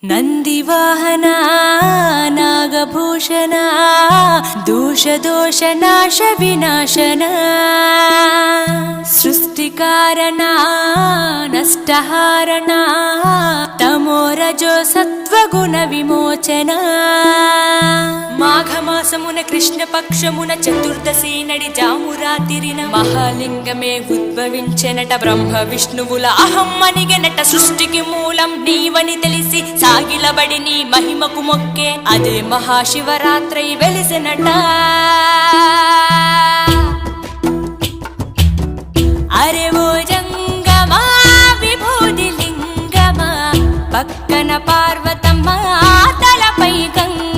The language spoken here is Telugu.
ನಂದಿವಾಹನ ನಾಗಭೂಷಣ ದೋಷ ದೋಷ ನಾಶ ವಿನಾಶನ ಸೃಷ್ಟಿಕಾರಣ ನಷ್ಟಹಾರಣ తమోరజో సత్వగుణ విమోచన మాఘమాసమున కృష్ణపక్షమున చతుర్దశి నడి జామురాతిరిన మహాలింగమే ఉద్భవించెనట. బ్రహ్మ విష్ణువుల అహం అనిగెనట. సృష్టికి మూలం నీవని తెలిసి సాగిలబడి నీ మహిమకు మొక్కే అదే మహాశివరాత్రి వెలిసెనట. అరే ఓ జంగమా విభూది లింగమా, పక్కన పార్వతమ్మ తలపై గంగ